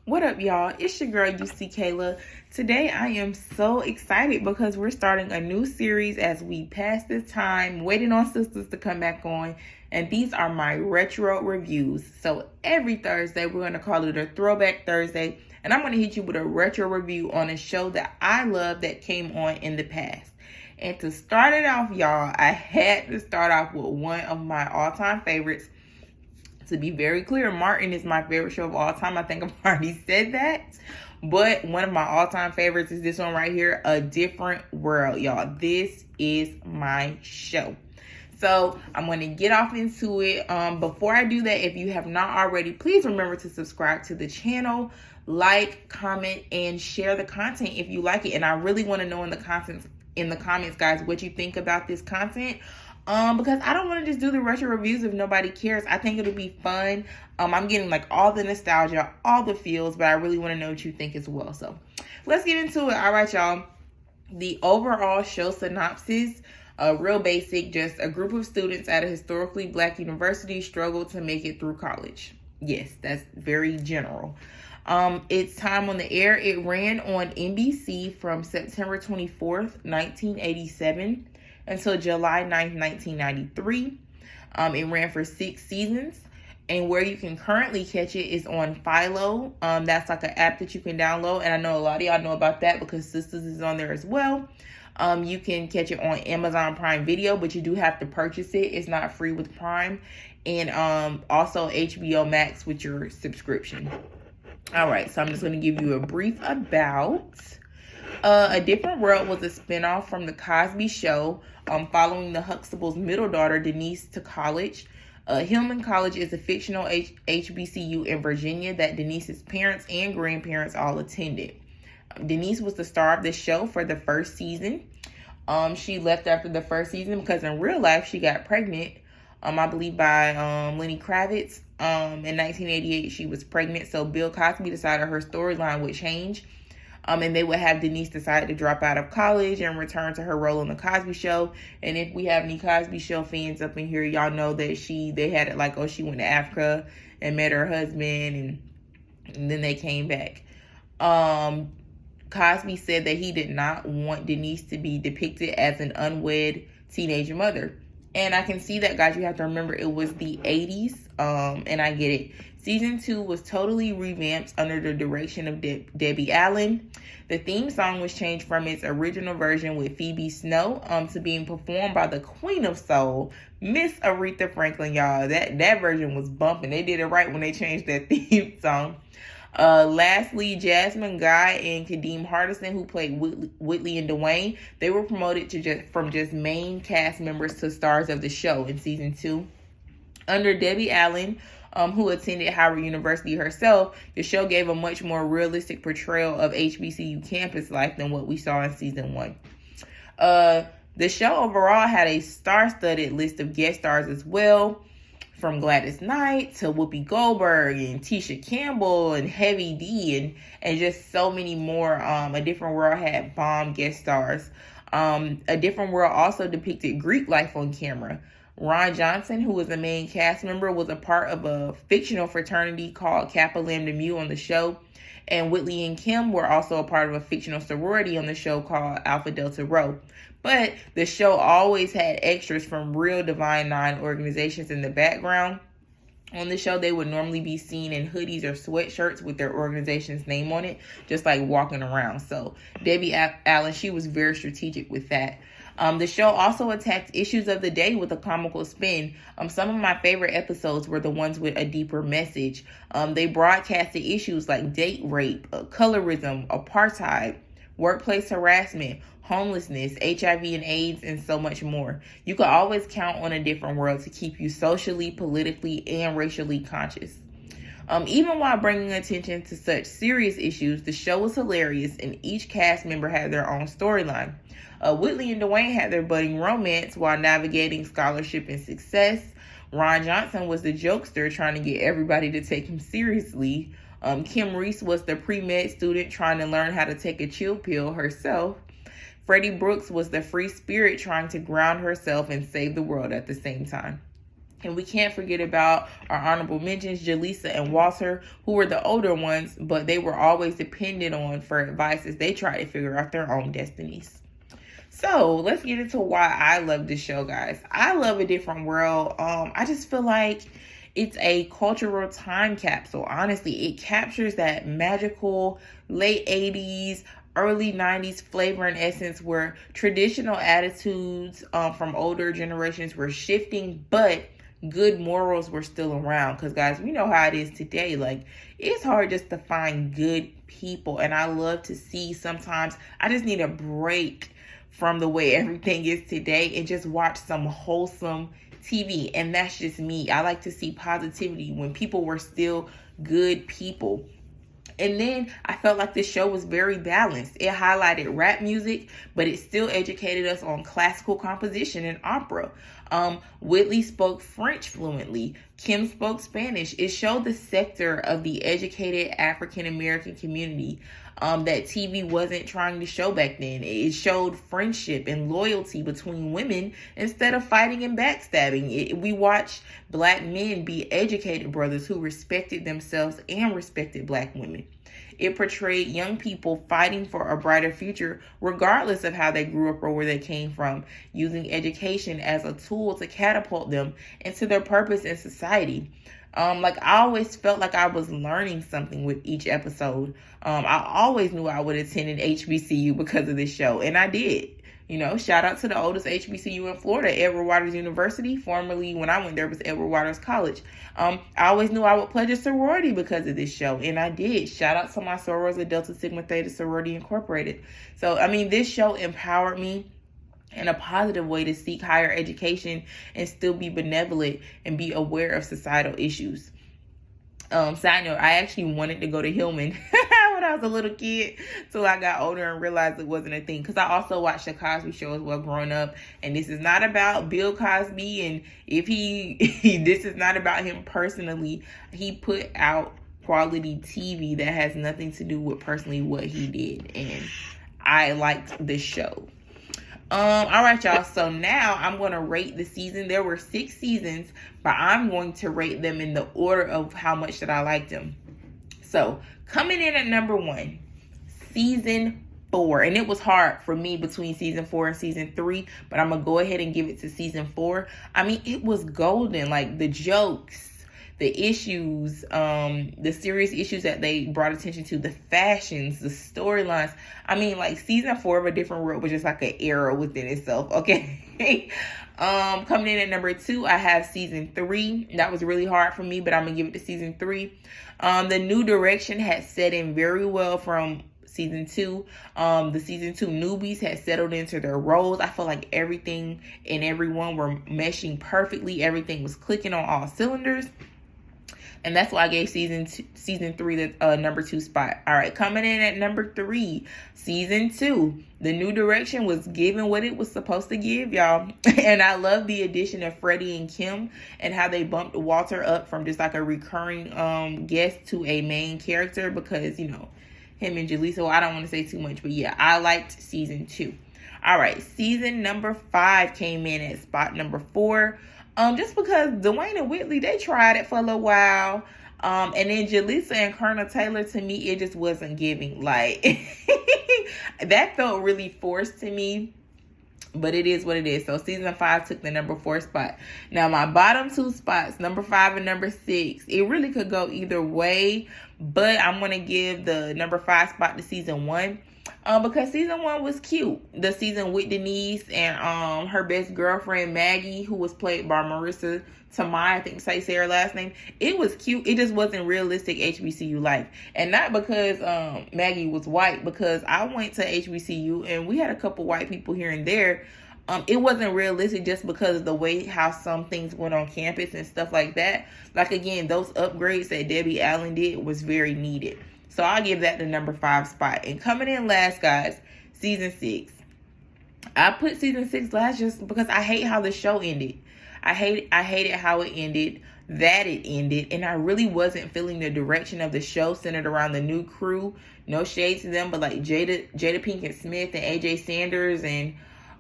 What up, y'all? It's your girl, UC Kayla. Today, I am so excited because we're starting a new series as we pass this time, waiting on sisters to come back on. And these are my retro reviews. So every Thursday, we're going to call it a Throwback Thursday. And I'm going to hit you with a retro review on a show that I love that came on in the past. And to start it off, y'all, I had to start off with one of my all-time favorites. To be very clear, Martin is my favorite show of all time. I think I've already said that. But one of my all-time favorites is this one right here, A Different World, y'all. This is my show. So I'm going to get off into it. Before I do that, if you have not already, please remember to subscribe to the channel, like, comment, and share the content if you like it. And I really want to know in the comments, guys, what you think about this content. Because I don't want to just do the retro reviews if nobody cares. I think it'll be fun. I'm getting like all the nostalgia, all the feels, but I really want to know what you think as well. So let's get into it. All right, y'all. The overall show synopsis, real basic, just a group of students at a historically Black university struggle to make it through college. Yes, that's very general. It's time on the air. It ran on NBC from September 24th, 1987. Until July 9th, 1993. It ran for 6 seasons. And where you can currently catch it is on Philo. That's like an app that you can download. And I know a lot of y'all know about that because Sisters is on there as well. You can catch it on Amazon Prime Video, but you do have to purchase it. It's not free with Prime. And also HBO Max with your subscription. All right, so I'm just going to give you a brief about... A Different World was a spinoff from The Cosby Show, following the Huxtables' middle daughter, Denise, to college. Hillman College is a fictional HBCU in Virginia that Denise's parents and grandparents all attended. Denise was the star of the show for the first season. She left after the first season because in real life she got pregnant, I believe by Lenny Kravitz. In 1988 she was pregnant, so Bill Cosby decided her storyline would change. And they would have Denise decide to drop out of college and return to her role in The Cosby Show. And if we have any Cosby Show fans up in here, y'all know that they had it like, oh, she went to Africa and met her husband and then they came back. Cosby said that he did not want Denise to be depicted as an unwed teenage mother. And I can see that, guys. You have to remember it was the 80s, and I get it. Season 2 was totally revamped under the direction of Debbie Allen. The theme song was changed from its original version with Phoebe Snow to being performed by the Queen of Soul, Miss Aretha Franklin, y'all. That version was bumping. They did it right when they changed that theme song. Lastly, Jasmine Guy and Kadeem Hardison, who played Whitley and Dwayne, they were promoted to from just main cast members to stars of the show in season 2. Under Debbie Allen, who attended Howard University herself, the show gave a much more realistic portrayal of HBCU campus life than what we saw in season 1. The show overall had a star-studded list of guest stars as well, from Gladys Knight to Whoopi Goldberg and Tisha Campbell and Heavy D and just so many more. A Different World had bomb guest stars. A Different World also depicted Greek life on camera. Ron Johnson, who was a main cast member, was a part of a fictional fraternity called Kappa Lambda Mu on the show. And Whitley and Kim were also a part of a fictional sorority on the show called Alpha Delta Rho. But the show always had extras from real Divine Nine organizations in the background. On the show, they would normally be seen in hoodies or sweatshirts with their organization's name on it, just like walking around. So Debbie Allen, she was very strategic with that. The show also attacked issues of the day with a comical spin. Some of my favorite episodes were the ones with a deeper message. They broadcasted issues like date rape, colorism, apartheid, workplace harassment, homelessness, HIV and AIDS, and so much more. You can always count on A Different World to keep you socially, politically, and racially conscious. Even while bringing attention to such serious issues, the show was hilarious and each cast member had their own storyline. Whitley and Dwayne had their budding romance while navigating scholarship and success. Ron Johnson was the jokester trying to get everybody to take him seriously. Kim Reese was the pre-med student trying to learn how to take a chill pill herself. Freddie Brooks was the free spirit trying to ground herself and save the world at the same time. And we can't forget about our honorable mentions, Jaleesa and Walter, who were the older ones, but they were always dependent on for advice as they tried to figure out their own destinies. So let's get into why I love this show, guys. I love A Different World. I just feel like it's a cultural time capsule. Honestly, it captures that magical late 80s, early 90s flavor and essence where traditional attitudes from older generations were shifting, but good morals were still around. Because, guys, we know how it is today. Like, it's hard just to find good people. And I love to see sometimes I just need a break from the way everything is today and just watch some wholesome TV. And that's just me. I like to see positivity when people were still good people. And then I felt like the show was very balanced. It highlighted rap music, but it still educated us on classical composition and opera. Whitley spoke French fluently. Kim spoke Spanish. It showed the sector of the educated African American community that TV wasn't trying to show back then. It showed friendship and loyalty between women instead of fighting and backstabbing. We watched Black men be educated brothers who respected themselves and respected Black women. It portrayed young people fighting for a brighter future, regardless of how they grew up or where they came from, using education as a tool to catapult them into their purpose in society. I always felt like I was learning something with each episode. I always knew I would attend an HBCU because of this show, and I did. Shout out to the oldest HBCU in Florida, Edward Waters University. Formerly, when I went there, was Edward Waters College. I always knew I would pledge a sorority because of this show, and I did. Shout out to my sorors at Delta Sigma Theta Sorority Incorporated. So, this show empowered me in a positive way to seek higher education and still be benevolent and be aware of societal issues. Side note, I actually wanted to go to Hillman when I was a little kid till I got older and realized it wasn't a thing. Because I also watched The Cosby Show as well growing up. And this is not about Bill Cosby. And if this is not about him personally. He put out quality TV that has nothing to do with personally what he did. And I liked the show. All right, y'all. So now I'm going to rate the season. There were 6 seasons, but I'm going to rate them in the order of how much that I liked them. So coming in at number 1, season 4. And it was hard for me between season 4 and season 3, but I'm going to go ahead and give it to season 4. It was golden. Like the jokes, the issues, the serious issues that they brought attention to, the fashions, the storylines. Season 4 of A Different World was just like an era within itself, okay? Coming in at number 2, I have season 3. That was really hard for me, but I'm going to give it to season 3. The new direction had set in very well from season 2. The season 2 newbies had settled into their roles. I feel like everything and everyone were meshing perfectly. Everything was clicking on all cylinders. And that's why I gave season 3 the number 2 spot. All right, coming in at number 3, season 2. The new direction was giving what it was supposed to give, y'all. And I love the addition of Freddie and Kim and how they bumped Walter up from just like a recurring guest to a main character because, him and Jaleesa. Well, I don't want to say too much, but yeah, I liked season 2. All right, season number 5 came in at spot number 4. Just because Dwayne and Whitley, they tried it for a little while. And then Jaleesa and Colonel Taylor, to me, it just wasn't giving. Like, that felt really forced to me. But it is what it is. So season 5 took the number 4 spot. Now, my bottom 2 spots, number 5 and number 6, it really could go either way. But I'm going to give the number 5 spot to season 1. Because season 1 was cute. The season with Denise and her best girlfriend Maggie, who was played by Marissa Tomei, I think say her last name. It was cute. It just wasn't realistic HBCU life. And not because Maggie was white, because I went to HBCU and we had a couple white people here and there. It wasn't realistic just because of the way how some things went on campus and stuff like that. Like, again, those upgrades that Debbie Allen did was very needed. So I'll give that the number 5 spot. And coming in last, guys, season 6. I put season 6 last just because I hate how the show ended. I hated how it ended, that it ended, and I really wasn't feeling the direction of the show centered around the new crew. No shade to them, but like Jada Pinkett Smith and AJ Sanders and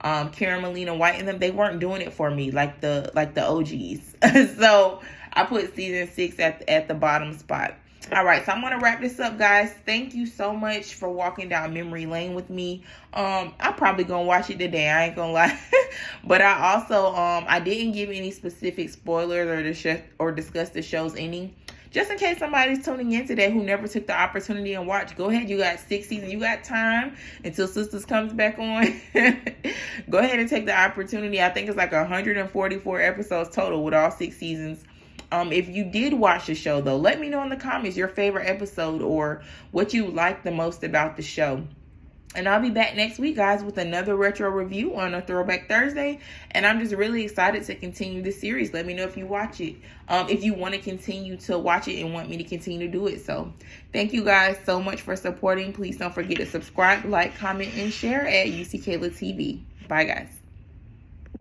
Karen Molina White and them, they weren't doing it for me like the OGs. So I put season 6 at the bottom spot. All right, so I'm going to wrap this up, guys. Thank you so much for walking down memory lane with me. I'm probably going to watch it today. I ain't going to lie. But I also, I didn't give any specific spoilers or discuss the show's ending. Just in case somebody's tuning in today who never took the opportunity and watch, go ahead. You got 6 seasons. You got time until Sisters comes back on. Go ahead and take the opportunity. I think it's like 144 episodes total with all 6 seasons. If you did watch the show, though, let me know in the comments your favorite episode or what you liked the most about the show. And I'll be back next week, guys, with another retro review on a Throwback Thursday. And I'm just really excited to continue this series. Let me know if you watch it. If you want to continue to watch it and want me to continue to do it. So thank you guys so much for supporting. Please don't forget to subscribe, like, comment, and share at UC Kayla TV. Bye, guys.